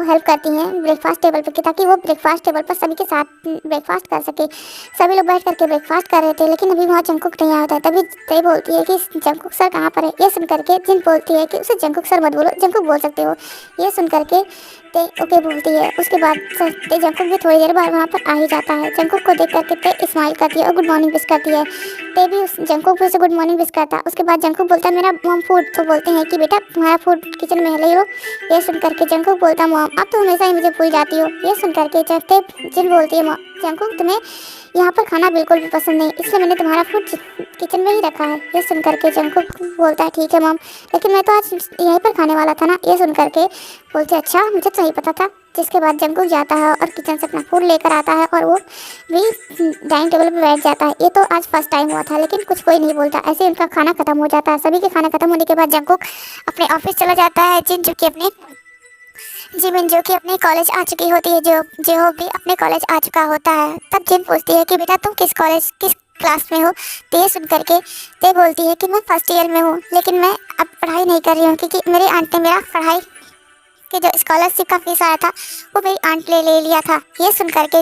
को हेल्प करती हैं ब्रेकफास्ट टेबल पर, कि ताकि वो ब्रेकफास्ट टेबल पर सभी के साथ ब्रेकफास्ट कर सके। सभी लोग बैठ करके ब्रेकफास्ट कर रहे थे, लेकिन अभी वहाँ जंगकुक नहीं आया होता है। तभी ते बोलती है कि जंगकुक सर कहाँ पर है। ये सुन करके जिन बोलती है कि उसे जंगकुक सर मत बोलो, जंगकुक बोल सकते हो। ये सुन करके ते ओके बोलती है। उसके बाद ते जंगकुक भी थोड़ी देर बाद वहाँ पर आ ही जाता है। जंगकुक को देख करके ते स्माइल करती है और गुड मॉर्निंग विश करती है। ते भी उस जंगकुक को उसे गुड मॉर्निंग विश करता है। उसके बाद जंगकुक बोलता है मेरा मॉम फूड, तो बोलते हैं कि बेटा तुम्हारा फूड किचन में है, ले लो। ये सुन करके जंगकुक बोलता है मॉम आप तो हमेशा ही मुझे भूल जाती हो। ये सुन करके जिन बोलती है जंगकुक तुम्हें यहाँ पर खाना बिल्कुल भी पसंद नहीं, इसलिए मैंने तुम्हारा फूड किचन में ही रखा है। ये सुन करके जंगकुक बोलता है ठीक है मॉम, लेकिन मैं तो आज यहीं पर खाने वाला था ना। ये सुन करके बोलते अच्छा मुझे तो नहीं पता था। जिसके बाद जंगकुक जाता है और किचन से अपना फूड लेकर आता है और वो भी डाइनिंग टेबल पर बैठ जाता है। ये तो आज फर्स्ट टाइम हुआ था, लेकिन कुछ कोई नहीं बोलता। ऐसे उनका खाना खत्म हो जाता है। सभी के खाना खत्म होने के बाद जंगकुक अपने ऑफिस चला जाता है। जिमिन जो कि अपने कॉलेज आ चुकी होती है, जो भी अपने कॉलेज आ चुका होता है। तब जिन पूछती है कि बेटा तुम किस क्लास में हो। तो ये सुन करके ते बोलती है कि मैं फर्स्ट ईयर में हूँ, लेकिन मैं अब पढ़ाई नहीं कर रही हूँ क्योंकि मेरी आंटी ने मेरा पढ़ाई कि जो स्कॉलरशिप का फीस आया था वो मेरी आंट ने ले लिया था। ये सुन करके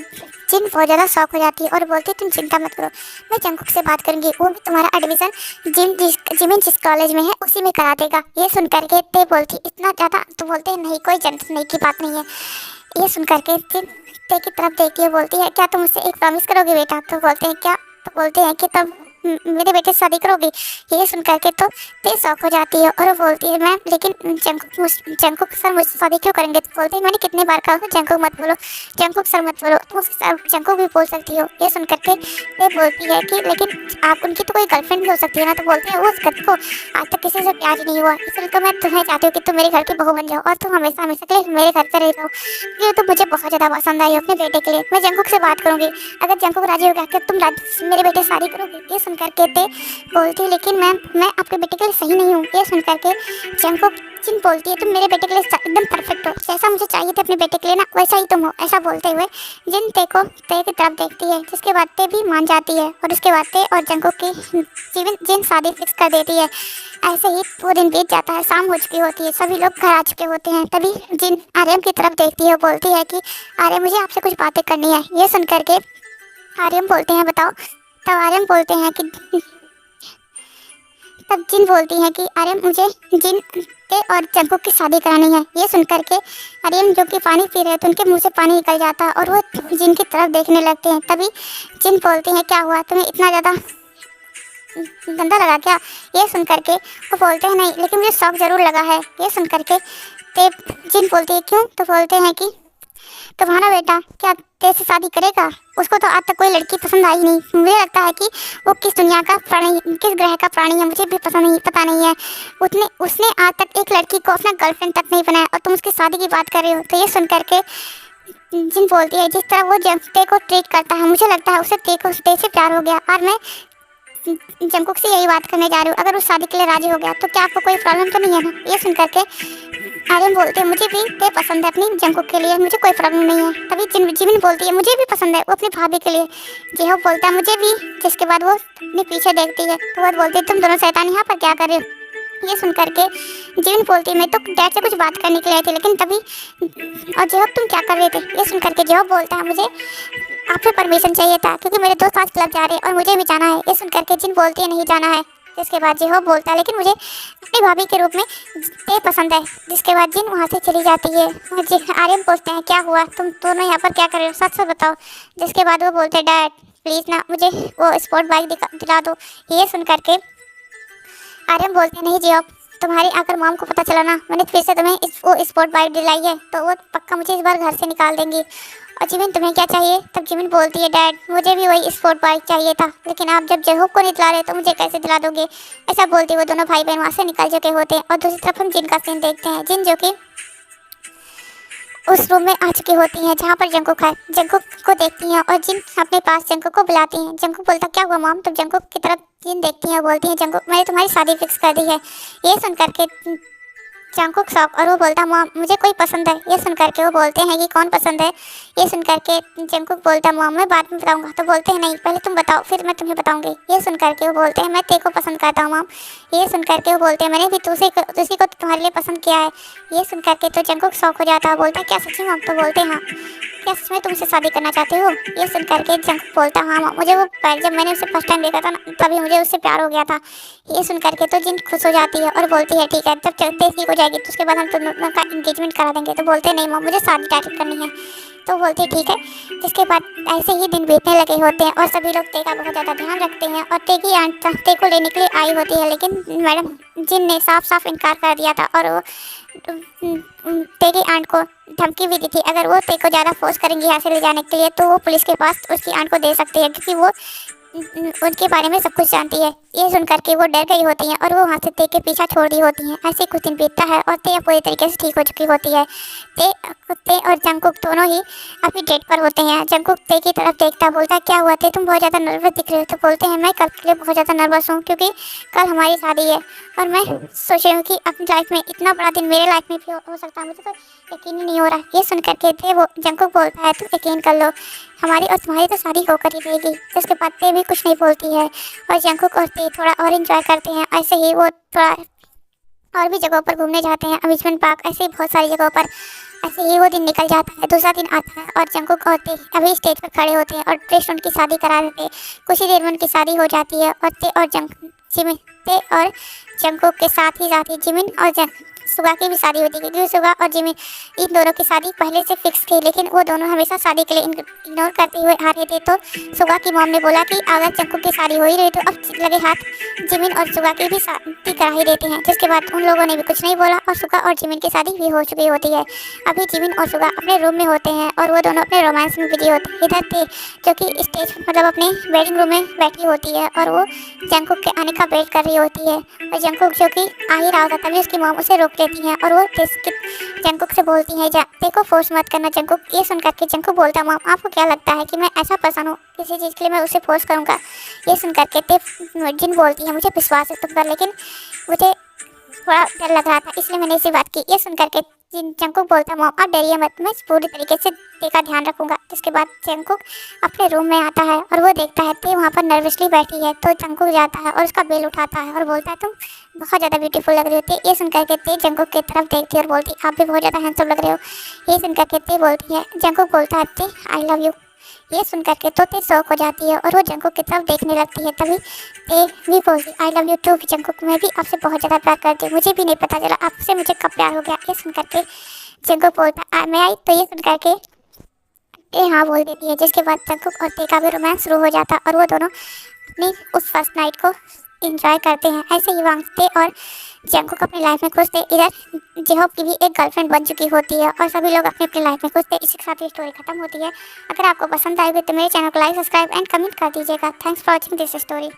जिन बहुत ज़्यादा शौक हो जाती है और बोलती है तुम चिंता मत करो, मैं जंगकुक से बात करूंगी, वो भी तुम्हारा एडमिशन जिमिन जिस कॉलेज में है उसी में करा देगा। ये सुन करके ते बोलती इतना ज़्यादा, तो बोलते हैं नहीं कोई टेंशन नहीं की बात नहीं है। ये सुन करके जिन ते की तरफ देखती है, बोलती है क्या तुम मुझसे एक प्रॉमिस करोगे बेटा। तो बोलते हैं क्या, तो बोलते हैं कि तुम मेरे बेटे से शादी करोगी। ये सुन करके तो ते शौक हो जाती है और वो बोलती है मैं, लेकिन जंगकुक सर मुझसे शादी क्यों करेंगे। तो बोलते हैं मैंने कितने बार कहा जंगकुक मत बोलो, जंगकुक सर मत बोलो, तुम उससे जंगकुक भी बोल सकती हो। ये सुन करके ते बोलती है कि लेकिन आप उनकी तो कोई गर्लफ्रेंड भी हो सकती है ना। तो बोलते हैं वो उस को आज तक किसी से प्यार नहीं हुआ, इसलिए तो मैं तुम्हें चाहती हूँ कि तुम मेरे घर की बहू बन जाओ और तुम हमेशा हमेशा के लिए मेरे घर पर रह जाओ। ये तो मुझे बहुत ज़्यादा पसंद आई अपने बेटे के लिए। मैं जंगकुक से बात करूँगी, अगर जंगकुक राजी हो गया कि तुम मेरे बेटे से शादी करोगी। ये सुन करके ते बोलती है लेकिन मैं आपके बेटे के लिए सही नहीं हूँ। ये सुन करके जंगकुक जिन बोलती है तुम मेरे बेटे के लिए एकदम परफेक्ट हो, जैसा मुझे चाहिए था अपने बेटे के लिए ना वैसा ही तुम हो। ऐसा बोलते हुए जिन ते की तरफ देखती है, जिसके बाद ते भी मान जाती है और उसके बाद ते और जंगकुक की जिन शादी फिक्स कर देती है। ऐसे ही वो दिन बीत जाता है, शाम हो चुकी होती है, सभी लोग घर आ चुके होते हैं। तभी जिन आर्यम की तरफ देखती है, बोलती है कि आर्यम मुझे आपसे कुछ बातें करनी है। ये सुन करके आर्यम बोलते हैं बताओ। तब आर्यम बोलते हैं कि तब जिन बोलती है कि आर्यम मुझे जिन के और जंगकुक की शादी करानी है। ये सुन करके आर्यम जो कि पानी पी रहे थे उनके मुंह से पानी निकल जाता है और वो जिन की तरफ देखने लगते हैं। तभी जिन बोलती हैं क्या हुआ, तुम्हें इतना ज़्यादा गंदा लगा क्या। ये सुन करके वो बोलते हैं नहीं, लेकिन मुझे शौक ज़रूर लगा है। ये सुन करके ते जिन बोलती है क्यों। तो बोलते हैं कि तुम्हारा बेटा क्या तेरे से शादी करेगा, उसको तो आज तक कोई लड़की पसंद आई नहीं। मुझे लगता है कि वो किस दुनिया का प्राणी, किस ग्रह का प्राणी है, मुझे भी पता नहीं है। उसने आज तक एक लड़की को अपना गर्लफ्रेंड तक नहीं बनाया और तुम उसकी शादी की बात कर रहे हो। तो ये सुन करके जिन बोलती है जिस तरह वो ते को ट्रीट करता है, मुझे लगता है उसे ते से प्यार हो गया और मैं जंगकुक से यही बात करने जा रही हूँ, अगर उस शादी के लिए राजी हो गया तो क्या आपको कोई प्रॉब्लम तो नहीं है ना। ये सुन करके आर्यन बोलते हैं मुझे भी ते पसंद है अपनी जंगकुक के लिए, मुझे कोई प्रॉब्लम नहीं है। तभी जिमिन बोलती है मुझे भी पसंद है वो अपनी भाभी के लिए। जेहोब बोलता है मुझे भी। जिसके बाद वो अपने पीछे देखती है तो वो बोलती है तुम दोनों शैतान यहाँ पर क्या कर रहे हो। ये सुन करके जिमिन बोलती है मैं तो डैड से कुछ बात करने के लिए आई थी, लेकिन तभी और जेहोब तुम क्या कर रहे थे। ये सुन करके जेहोब बोलता है मुझे आपसे परमिशन चाहिए था क्योंकि मेरे दोस्त आज क्लब जा रहे हैं और मुझे भी जाना है। ये सुन करके जिन बोलती है नहीं जाना है। जिसके बाद जेहोब बोलता है लेकिन मुझे अपनी भाभी के रूप में ते पसंद है। जिसके बाद जिन वहाँ से चली जाती है। आर्यन पूछते हैं क्या हुआ, तुम दोनों यहाँ पर क्या कर रहे हो, सच सच बताओ। जिसके बाद वो बोलते हैं डैड प्लीज़ ना मुझे वो स्पोर्ट बाइक दिला दो। ये सुन करके आर्यन बोलते हैं नहीं जेहोब, तुम्हारी अगर मॉम को पता चला ना मैंने फिर से तुम्हें वो स्पोर्ट बाइक दिलाई है तो वो पक्का मुझे इस बार घर से निकाल देंगी। और जिमिन तुम्हें क्या चाहिए। तब जिमिन बोलती है डैड मुझे भी वही स्पोर्ट बाइक चाहिए था, लेकिन आप जब जेहोब को नहीं दिला रहे तो मुझे कैसे दिला दोगे। ऐसा बोलते वो दोनों भाई बहन वहाँ से निकल चुके होते हैं। और दूसरी तरफ हम जिन का सीन देखते हैं। जिन जो कि उस रूम में आ चुकी होती हैं जहाँ पर जंगकुक है। जंगकुक को देखती हैं और जिन अपने पास जंगकुक को बुलाती हैं। जंगकुक बोलता क्या हुआ मॉम। तब जंगकुक की तरफ जिन देखती हैं, बोलती हैं जंगकुक मैंने तुम्हारी शादी फिक्स कर दी है। ये सुन करके जंकुक शॉक और वो बोलता मॉम मुझे कोई पसंद है। ये सुन करके वो बोलते हैं कि कौन पसंद है। ये सुन करके जंकुक बोलता मॉम मैं बाद में बताऊंगा। तो बोलते हैं नहीं पहले तुम बताओ फिर मैं तुम्हें बताऊंगी। ये सुन करके वो बोलते हैं मैं तेरे को पसंद करता हूँ मॉम। ये सुन करके वो बोलते हैं मैंने भी तुसी को तुम्हारे लिए पसंद किया है। ये सुन करके तो जंकुक शॉक हो जाता है, बोलता है क्या सच्ची मॉम? तो बोलते हैं हाँ। क्या सच में तुमसे शादी करना चाहते हो? ये सुन करके जंकुक बोलता हाँ मॉम मुझे वो जब मैंने उसे फर्स्ट टाइम देखा था ना तभी मुझे उससे प्यार हो गया था। ये सुन करके तो जिन खुश हो जाती है और बोलती है ठीक है जब चलते ठीक हो जाएगी तो उसके बाद हम दोनों का इंगेजमेंट करा देंगे। तो बोलते नहीं मॉम मुझे शादी डायरेक्ट करनी है। तो बोलती है ठीक है। जिसके बाद ऐसे ही दिन बीतने लगे होते हैं और सभी लोग ते का बहुत ज़्यादा ध्यान रखते हैं और ते की आंट ते को लेने के लिए आई होती है, लेकिन मैडम जिन ने साफ साफ इनकार कर दिया था और वो ते की आंट को धमकी भी दी थी अगर वो ते को ज़्यादा फोर्स करेंगी यहाँ से ले जाने के लिए तो वो पुलिस के पास उसकी आंट को दे सकती है क्योंकि वो उनके बारे में सब कुछ जानती है। ये सुन करके वो डर गई होती हैं और वो वहाँ से ते के पीछा छोड़ दी होती हैं। ऐसे कुछ दिन बीतता है और ते पूरी तरीके से ठीक हो चुकी होती है। ते और जंकुक दोनों ही अपनी डेट पर होते हैं। जंकुक ते की तरफ देखता बोलता है क्या हुआ ते तुम बहुत ज़्यादा नर्वस दिख रहे हो? तो बोलते हैं मैं कल के लिए बहुत ज़्यादा नर्वस हूँ क्योंकि कल हमारी शादी है और मैं सोच रही हूँ कि अपनी लाइफ में इतना बड़ा दिन मेरे लाइफ में भी हो सकता है, मुझे तो यकीन ही नहीं हो रहा। ये सुन करके ते वो जंकुक बोलता है तुम यकीन कर लो हमारी और तुम्हारी तो शादी होकर ही रहेगी। जिसके बाद ते भी कुछ नहीं बोलती है और जंकुक और ते थोड़ा और इंजॉय करते हैं। ऐसे ही वो थोड़ा और भी जगहों पर घूमने जाते हैं, अम्यूजमेंट पार्क, ऐसे ही बहुत सारी जगहों पर। ऐसे ही वो दिन निकल जाता है। दूसरा दिन आता है और जंकुक और ते अभी स्टेज पर खड़े होते हैं और कृष्ण उनकी शादी करा देते हैं। कुछ ही देर में उनकी शादी हो जाती है और ते और जिमिन ते और जंकुक के साथ ही जिमिन और सुगा की भी शादी होती है क्योंकि सुगा और जिमिन इन दोनों की शादी पहले से फिक्स थी, लेकिन वो दोनों हमेशा शादी के लिए इग्नोर करते हुए आ रहे थे। तो सुगा की मॉम ने बोला कि अगर जंकुक की शादी हो ही रही तो अब लगे हाथ जिमिन और सुगा की भी शादी करा ही देते हैं। जिसके बाद उन लोगों ने भी कुछ नहीं बोला और सुगा और जिमिन की शादी भी हो चुकी होती है। अभी जिमिन और सुगा अपने रूम में होते हैं और वो दोनों अपने रोमांस में बिजी होते हैं। इधर थे जो कि स्टेज मतलब अपने वेडिंग रूम में बैठी होती है और वो जंकुक के आने का वेट कर रही होती है और जंकुक जो कि आ ही रहा होता तभी उसकी मॉम उसे रोक लेती है और वो जंकुक से बोलती है ते को फोर्स मत करना जंकुक। ये सुन करके जंकुक बोलता मॉम आपको क्या लगता है कि मैं ऐसा पर्सन हूँ किसी चीज़ के लिए मैं उसे फोर्स करूँगा? ये सुन करके ते जिन बोलती है मुझे विश्वास है तुम पर, लेकिन मुझे थोड़ा डर लग रहा था इसलिए मैंने इसी बात की। ये सुन करके जंकुक बोलता मॉम आप डरिए मत मैं पूरी तरीके से ते का ध्यान रखूंगा। जिसके बाद जंकुक अपने रूम में आता है और वो देखता है ते वहाँ पर नर्वसली बैठी है। तो जंकुक जाता है और उसका बेल उठाता है और बोलता है तुम बहुत ज़्यादा ब्यूटीफुल लग रही होती। ये सुन करके ते जंकुक की तरफ देखती है और बोलती आप भी बहुत ज़्यादा हैंडसम लग रहे हो। ये सुन करके ते बोलती है जंकुक बोलता है ते आई लव यू। ये सुन करके तो ते शौक हो जाती है और वो जंकुक की तरफ देखने लगती है। तभी ते भी बोलती I love you too Jungkook मैं भी आपसे बहुत ज़्यादा प्यार करती हूँ, मुझे भी नहीं पता चला आपसे मुझे कब प्यार हो गया। ये सुन करके जंकुक बोलता मैं आई। तो ये सुन करके ते हाँ बोल देती है। जिसके बाद जंकुक और ते का भी रोमांस शुरू हो जाता और वो दोनों अपनी उस फर्स्ट नाइट को इंजॉय करते हैं। ऐसे ही वांगते और जंकुक अपनी लाइफ में खुश थे। इधर जेहोप की भी एक गर्लफ्रेंड बन चुकी होती है और सभी लोग अपनी अपनी लाइफ में खुश थे। इसी के साथ ये स्टोरी खत्म होती है। अगर आपको पसंद आएगी तो मेरे चैनल को लाइक सब्सक्राइब एंड कमेंट कर दीजिएगा। Thanks for watching this story.